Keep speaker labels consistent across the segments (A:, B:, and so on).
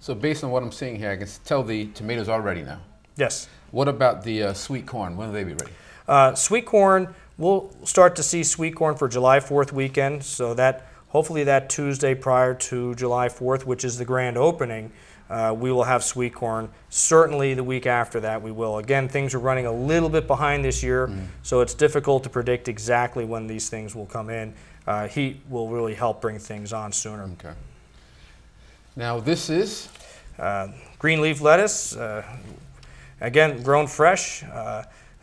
A: So based on what I'm seeing here, I can tell the tomatoes are ready now.
B: Yes.
A: What about the sweet corn? When will they be ready?
B: Sweet corn, we'll start to see sweet corn for July 4th weekend, so that hopefully that Tuesday prior to July 4th, which is the grand opening, we will have sweet corn. Certainly the week after that we will. Again, things are running a little bit behind this year, so it's difficult to predict exactly when these things will come in. Heat will really help bring things on sooner.
A: Okay. Now this is?
B: Green leaf lettuce, again, grown fresh,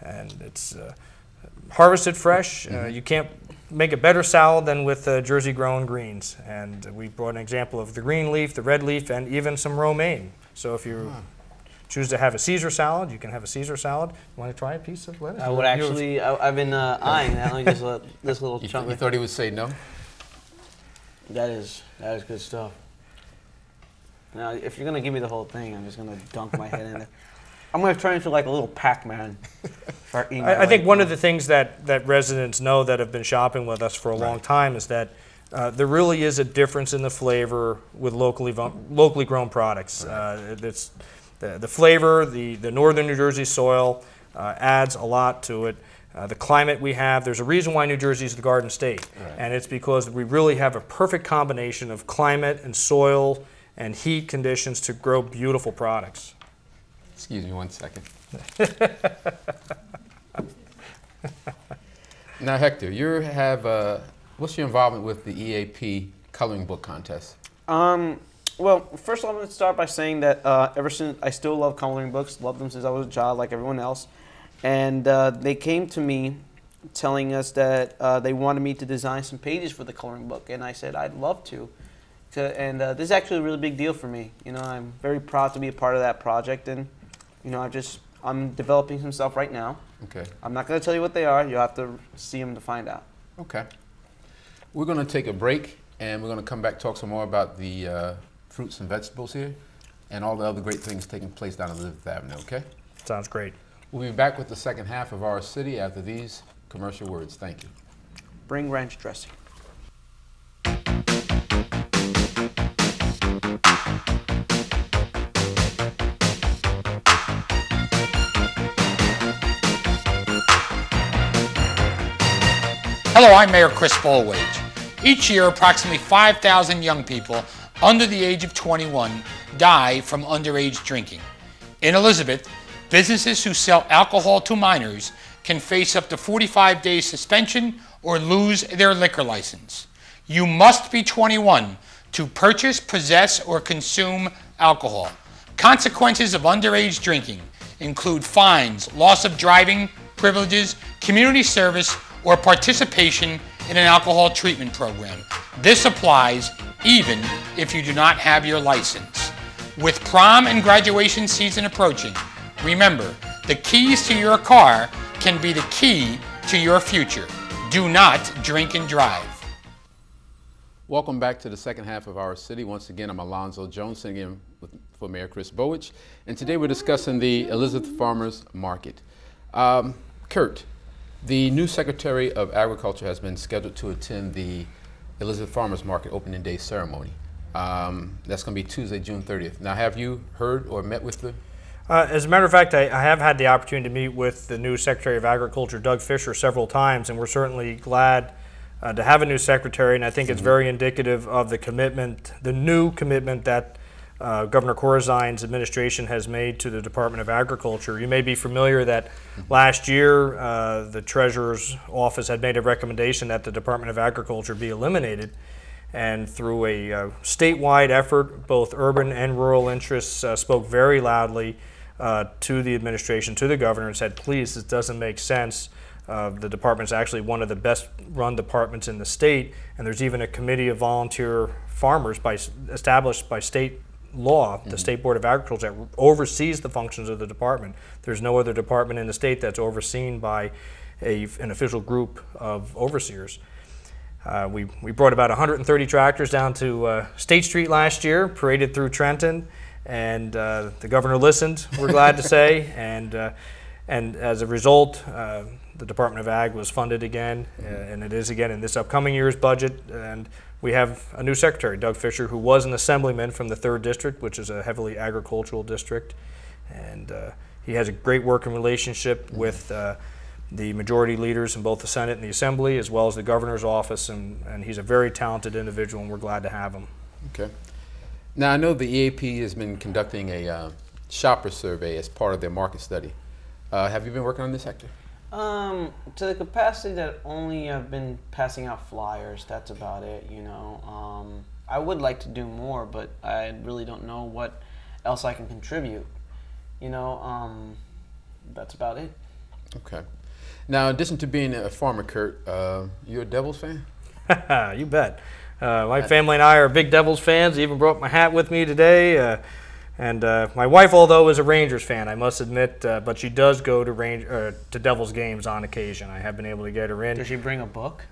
B: and it's harvested fresh. You can't make a better salad than with Jersey grown greens. And we brought an example of the green leaf, the red leaf, and even some romaine. So if you choose to have a Caesar salad, you can have a Caesar salad. You want to try a piece of lettuce?
C: I would actually, I've been eyeing that, like this little chunk.
A: You thought he would say no?
C: That is good stuff. Now, if you're gonna give me the whole thing, I'm just gonna dunk my head in there. I'm gonna turn into like a little Pac-Man.
B: I think one of the things that residents know that have been shopping with us for a long time is that there really is a difference in the flavor with locally grown products. It's the flavor, the northern New Jersey soil adds a lot to it. The climate we have, there's a reason why New Jersey is the Garden State, and it's because we really have a perfect combination of climate and soil and heat conditions to grow beautiful products.
A: Excuse me 1 second. Now, Hector, you have what's your involvement with the EAP coloring book contest?
C: Well, first of all, I'm going to start by saying that ever since I still love coloring books, loved them since I was a child, like everyone else, and they came to me telling us that they wanted me to design some pages for the coloring book, and I said I'd love to. And this is actually a really big deal for me. You know, I'm very proud to be a part of that project, and you know, I'm developing some stuff right now.
A: Okay.
C: I'm not going to tell you what they are. You'll have to see them to find out.
A: Okay. We're going to take a break, and we're going to come back talk some more about the fruits and vegetables here, and all the other great things taking place down Elizabeth Avenue. Okay.
B: Sounds great.
A: We'll be back with the second half of Our City after these commercial words. Thank you.
C: Bring ranch dressing.
D: Hello, I'm Mayor Bollwage. Each year, approximately 5,000 young people under the age of 21 die from underage drinking. In Elizabeth, businesses who sell alcohol to minors can face up to 45 days suspension or lose their liquor license. You must be 21 to purchase, possess, or consume alcohol. Consequences of underage drinking include fines, loss of driving privileges, community service, or participation in an alcohol treatment program. This applies even if you do not have your license. With prom and graduation season approaching, remember, the keys to your car can be the key to your future. Do not drink and drive.
A: Welcome back to the second half of Our City. Once again, I'm Alonzo Jones, sitting in for Mayor Bollwage, and today we're discussing the Elizabeth Farmers Market. Kurt, the new Secretary of Agriculture has been scheduled to attend the Elizabeth Farmers Market opening day ceremony. That's going to be Tuesday, June 30th. Now, have you heard or met with the?
B: As a matter of fact, I have had the opportunity to meet with the new Secretary of Agriculture, Doug Fisher, several times, and we're certainly glad to have a new secretary, and I think it's very indicative of the commitment, the new commitment that Governor Corazine's administration has made to the Department of Agriculture. You may be familiar that last year the Treasurer's Office had made a recommendation that the Department of Agriculture be eliminated, and through a statewide effort, both urban and rural interests spoke very loudly to the administration, to the governor, and said, please, this doesn't make sense. The department's actually one of the best run departments in the state, and there's even a committee of volunteer farmers established by state law, the State Board of Agriculture, that oversees the functions of the department. There's no other department in the state that's overseen by an official group of overseers. We brought about 130 tractors down to State Street last year, paraded through Trenton, and the governor listened, we're glad to say, and as a result, the Department of Ag was funded again, and it is again in this upcoming year's budget, and we have a new secretary, Doug Fisher, who was an assemblyman from the 3rd District, which is a heavily agricultural district. And he has a great working relationship with the majority leaders in both the Senate and the Assembly, as well as the governor's office, and he's a very talented individual, and we're glad to have him.
A: Okay. Now, I know the EAP has been conducting a shopper survey as part of their market study. Have you been working on this, Hector?
C: To the capacity that only I've been passing out flyers, that's about it, you know. I would like to do more, but I really don't know what else I can contribute. You know, that's about it.
A: Okay. Now, in addition to being a farmer, Kurt, you're a Devils fan?
B: You bet. My family and I are big Devils fans. I even brought my hat with me today. And my wife, although, is a Rangers fan, I must admit, but she does go to Devils games on occasion. I have been able to get her in.
C: Does she bring a book?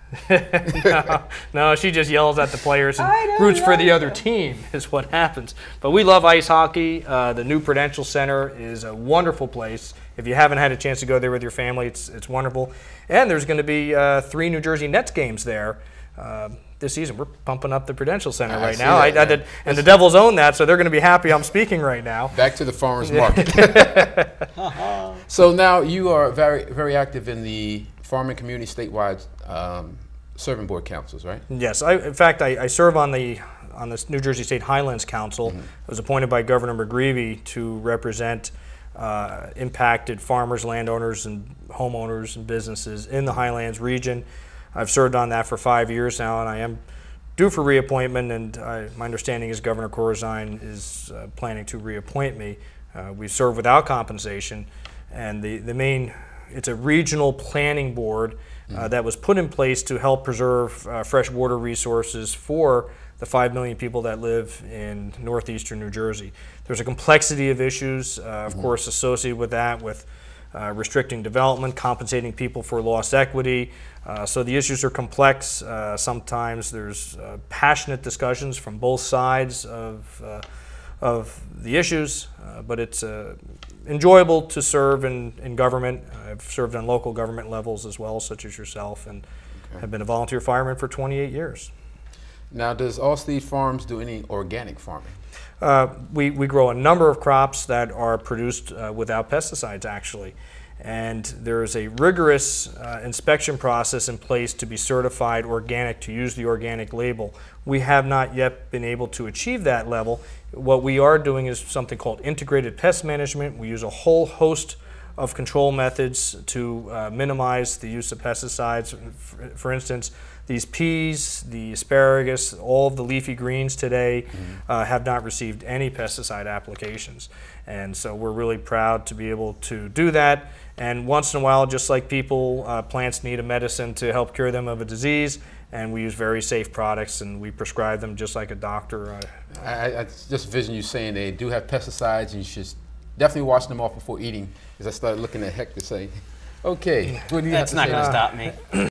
B: No, she just yells at the players and roots for the other team is what happens. But we love ice hockey. The new Prudential Center is a wonderful place. If you haven't had a chance to go there with your family, it's wonderful. And there's going to be 3 New Jersey Nets games there. This season, we're pumping up the Prudential Center right now. And the Devils own that, so they're going to be happy I'm speaking right now.
A: Back to the farmers market. So now you are very, very active in the farming community statewide serving board councils, right?
B: Yes. In fact, I serve on the New Jersey State Highlands Council. I was appointed by Governor McGreevey to represent impacted farmers, landowners, and homeowners and businesses in the Highlands region. I've served on that for 5 years now, and I am due for reappointment, and my understanding is Governor Corzine is planning to reappoint me. We serve without compensation, and it's a regional planning board that was put in place to help preserve fresh water resources for the 5 million people that live in northeastern New Jersey. There's a complexity of issues, of course, associated with that, with restricting development, compensating people for lost equity. So the issues are complex. Sometimes there's passionate discussions from both sides of the issues, but it's enjoyable to serve in government. I've served on local government levels as well, such as yourself, and have been a volunteer fireman for 28 years.
A: Now, does Alstede Farms do any organic farming?
B: We grow a number of crops that are produced without pesticides, actually. And there is a rigorous inspection process in place to be certified organic, to use the organic label. We have not yet been able to achieve that level. What we are doing is something called integrated pest management. We use a whole host of control methods to minimize the use of pesticides. For instance, these peas, the asparagus, all of the leafy greens today have not received any pesticide applications. And so we're really proud to be able to do that. And once in a while, just like people, plants need a medicine to help cure them of a disease, and we use very safe products, and we prescribe them just like a doctor.
A: I just envision you saying they do have pesticides, and you should definitely wash them off before eating, as I started looking at Hector saying, okay, what do you have to say?
C: That's not going to stop me.